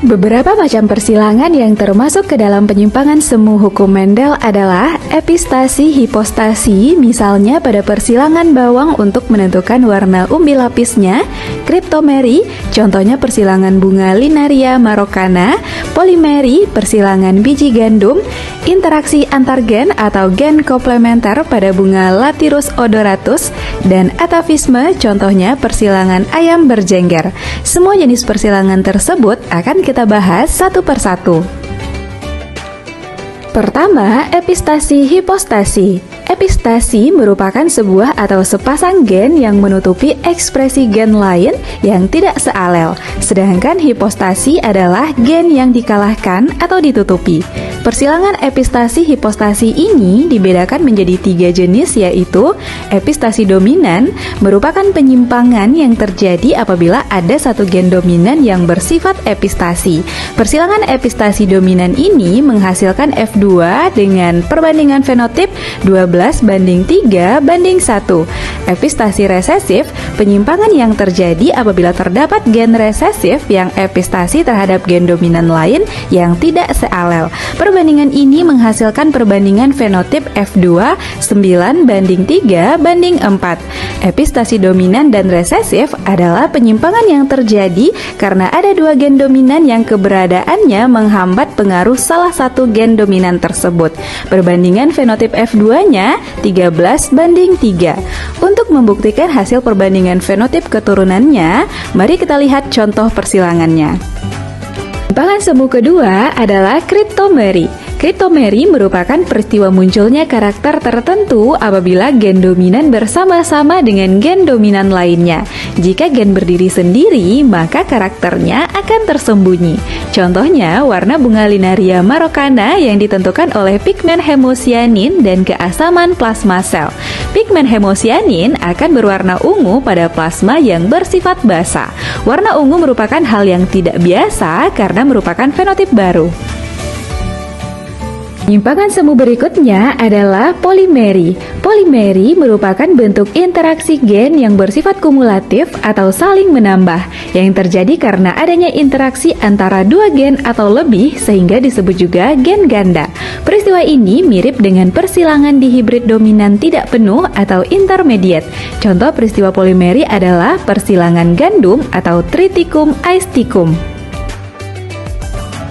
Beberapa macam persilangan yang termasuk ke dalam penyimpangan semu hukum Mendel adalah epistasi, hipostasi, misalnya pada persilangan bawang untuk menentukan warna umbi lapisnya, kriptomeri, contohnya persilangan bunga Linaria marokana, polimeri, persilangan biji gandum, interaksi antar gen atau gen komplementer pada bunga Lathyrus odoratus, dan atavisme, contohnya persilangan ayam berjengger. Semua jenis persilangan tersebut akan kita bahas satu persatu. Pertama, epistasi hipostasi. Epistasi merupakan sebuah atau sepasang gen yang menutupi ekspresi gen lain yang tidak sealel, sedangkan hipostasi adalah gen yang dikalahkan atau ditutupi. Persilangan epistasi hipostasi ini dibedakan menjadi 3 jenis, yaitu epistasi dominan merupakan penyimpangan yang terjadi apabila ada satu gen dominan yang bersifat epistasi. Persilangan epistasi dominan ini menghasilkan F2 dengan perbandingan fenotip 12:3:1. Epistasi resesif, penyimpangan yang terjadi apabila terdapat gen resesif yang epistasi terhadap gen dominan lain yang tidak sealel. Perbandingan ini menghasilkan perbandingan fenotip F2 9:3:4. Epistasi dominan dan resesif adalah penyimpangan yang terjadi karena ada 2 gen dominan yang keberadaannya menghambat pengaruh salah satu gen dominan tersebut. Perbandingan fenotip F2-nya 13:3. Untuk membuktikan hasil perbandingan fenotip keturunannya, mari kita lihat contoh persilangannya. Penyimpangan semu kedua adalah kriptomeri. Kriptomeri merupakan peristiwa munculnya karakter tertentu apabila gen dominan bersama-sama dengan gen dominan lainnya. Jika gen berdiri sendiri, maka karakternya akan tersembunyi. Contohnya, warna bunga Linaria marokana yang ditentukan oleh pigmen hemosianin dan keasaman plasma sel. Pigmen hemosianin akan berwarna ungu pada plasma yang bersifat basa. Warna ungu merupakan hal yang tidak biasa karena merupakan fenotip baru. Penyimpangan semu berikutnya adalah polimeri. Polimeri merupakan bentuk interaksi gen yang bersifat kumulatif atau saling menambah, yang terjadi karena adanya interaksi antara 2 gen atau lebih sehingga disebut juga gen ganda. Peristiwa ini mirip dengan persilangan dihibrid dominan tidak penuh atau intermediate. Contoh peristiwa polimeri adalah persilangan gandum atau Triticum aesticum.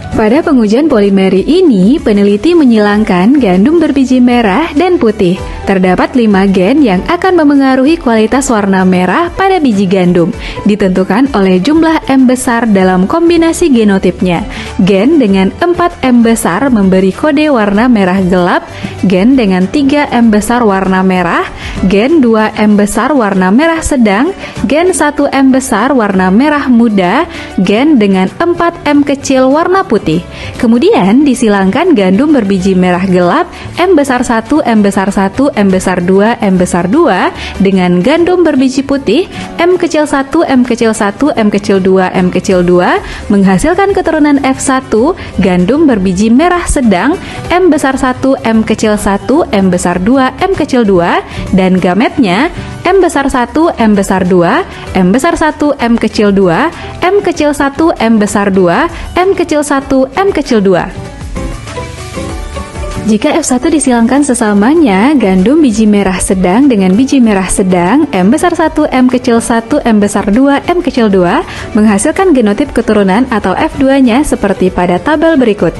Pada pengujian polimeri ini, peneliti menyilangkan gandum berbiji merah dan putih. Terdapat 5 gen yang akan memengaruhi kualitas warna merah pada biji gandum, ditentukan oleh jumlah M besar dalam kombinasi genotipnya. Gen dengan 4 M besar memberi kode warna merah gelap, gen dengan 3 M besar warna merah, gen 2 M besar warna merah sedang, gen 1 M besar warna merah muda, gen dengan 4 M kecil warna putih. Kemudian disilangkan gandum berbiji merah gelap M besar 1, M besar 1, M besar 2, M besar 2 dengan gandum berbiji putih M kecil 1, M kecil 1, M kecil 2, M kecil 2 menghasilkan keturunan F1 gandum berbiji merah sedang M besar 1, M kecil 1, M besar 2, M kecil 2 dan gametnya M besar 1, M besar 2, M besar 1, M kecil 2, M kecil 1, M besar 2, M kecil 1, M kecil 2. Jika F1 disilangkan sesamanya, gandum biji merah sedang dengan biji merah sedang, M besar 1, M kecil 1, M besar 2, M kecil 2, menghasilkan genotip keturunan atau F2-nya seperti pada tabel berikut.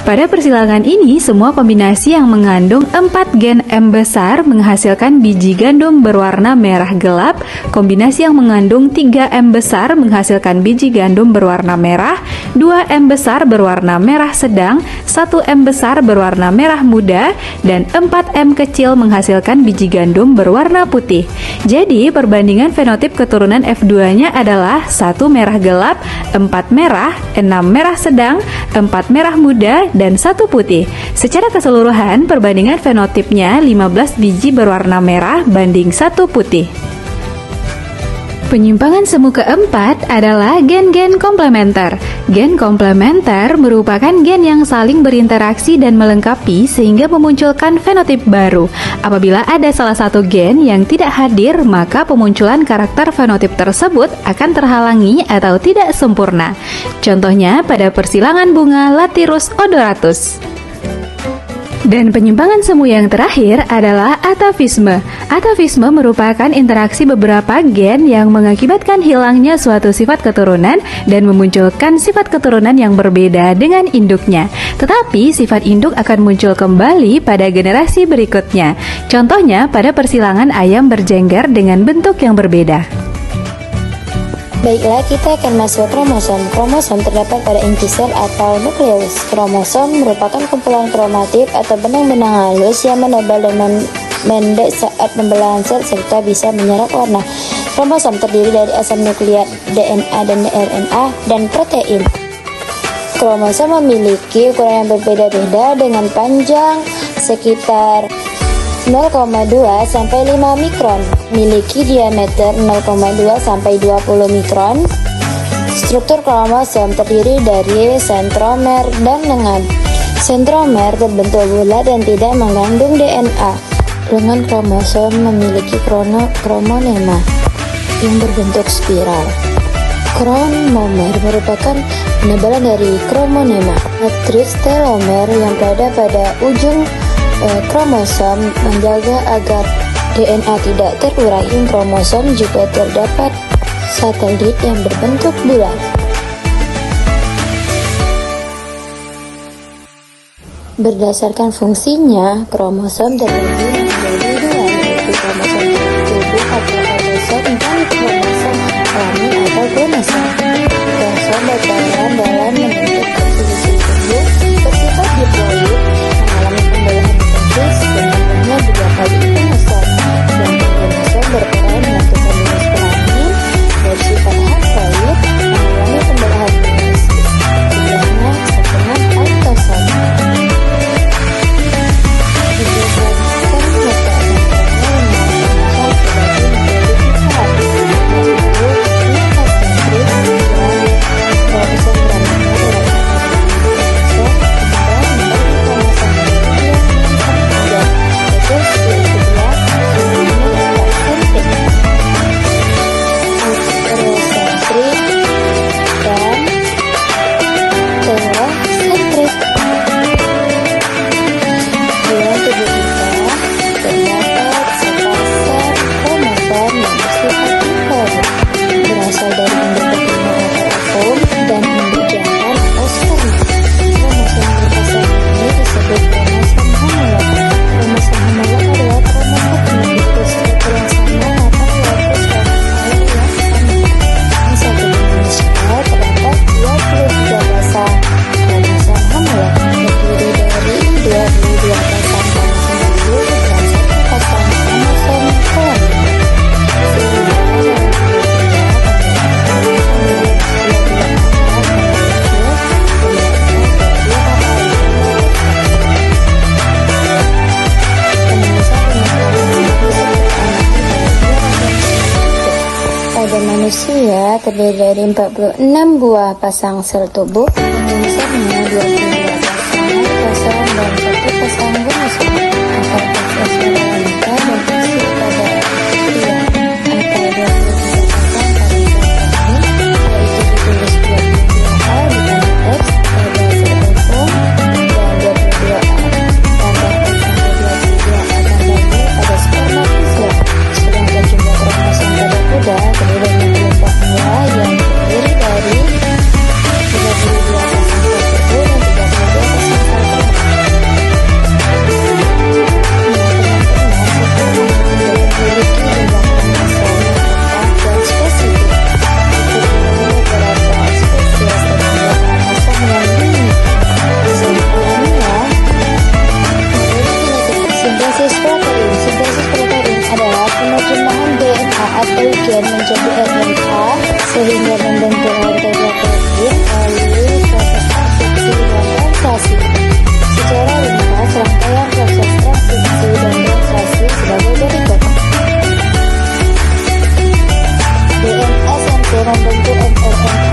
Pada persilangan ini, semua kombinasi yang mengandung 4 gen M besar menghasilkan biji gandum berwarna merah gelap, kombinasi yang mengandung 3 M besar menghasilkan biji gandum berwarna merah, 2 M besar berwarna merah sedang, 1 M besar berwarna merah muda, dan 4 M kecil menghasilkan biji gandum berwarna putih. Jadi, perbandingan fenotip keturunan F2-nya adalah 1 merah gelap, 4 merah, 6 merah sedang, 4 merah muda, dan 1 putih. Secara keseluruhan, perbandingan fenotipnya 15 biji berwarna merah banding 1 putih. Penyimpangan semu keempat adalah gen-gen komplementer. Gen komplementer merupakan gen yang saling berinteraksi dan melengkapi sehingga memunculkan fenotip baru. Apabila ada salah satu gen yang tidak hadir, maka pemunculan karakter fenotip tersebut akan terhalangi atau tidak sempurna. Contohnya pada persilangan bunga Lathyrus odoratus. Dan penyimpangan semu yang terakhir adalah atavisme. Atavisme merupakan interaksi beberapa gen yang mengakibatkan hilangnya suatu sifat keturunan dan memunculkan sifat keturunan yang berbeda dengan induknya. Tetapi sifat induk akan muncul kembali pada generasi berikutnya. Contohnya pada persilangan ayam berjengger dengan bentuk yang berbeda. Baiklah, kita akan masuk kromosom. Kromosom terdapat pada inti sel atau nukleus. Kromosom merupakan kumpulan kromatid atau benang-benang halus yang menebal dan mendek saat pembelahan sel serta bisa menyerap warna. Kromosom terdiri dari asam nukleat, DNA dan RNA, dan protein. Kromosom memiliki ukuran yang berbeda-beda dengan panjang sekitar 0,2 sampai 5 mikron, memiliki diameter 0,2 sampai 20 mikron. Struktur kromosom terdiri dari sentromer dan lengan. Sentromer berbentuk bulat dan tidak mengandung DNA. Lengan kromosom memiliki kromonema yang berbentuk spiral. Kromomer merupakan penebalan dari kromonema. Matriks telomer yang berada pada ujung kromosom menjaga agar DNA tidak terurai. Kromosom juga terdapat satelit yang berbentuk bulat. Berdasarkan fungsinya, kromosom terbagi menjadi dua, yaitu kromosom tubuh atau autosom dan kromosom alami atau kromosom. Kromosom berperan dalam membentuk komposisi tubuh, bersifat diploid, mengalami pembelahan sebenarnya 2 kali kromosom, dan kromosom berperan menentukan jenis kelamin, bersifat haploid, mengalami pembelahan genesis, jumlahnya setengah autosom. Manusia terdiri dari 46 buah pasang sel tubuh, yang besarnya 22 pasang kosong dan 1 pasang kromosom. Angka pasang wanita dan fisik pada pria atau 23 pasang pada ini, yaitu ditulis 22A di tanda X pada sel kosong dan 22A tambah X sampai 22A tambah Y pada spermatozoa. Sedangkan jumlah kromosom pada kuda terdiri dari yang terdiri dari 32 pasang sel tubuh dan 32 pasang sel telur. Memiliki jumlah kromosom yang tetap dan spesifik. Beberapa spesies terdapat kromosom yang dimiliki. Selanjutnya, sintesis protein. Sintesis protein adalah penerjemahan DNA atau gen menjadi RNA sehingga membentuk rantai protein melalui proses transkripsi dan translasi. Secara ringkas, rangkaian proses transkripsi dan translasi sebagai berikut. DNA membentuk mRNA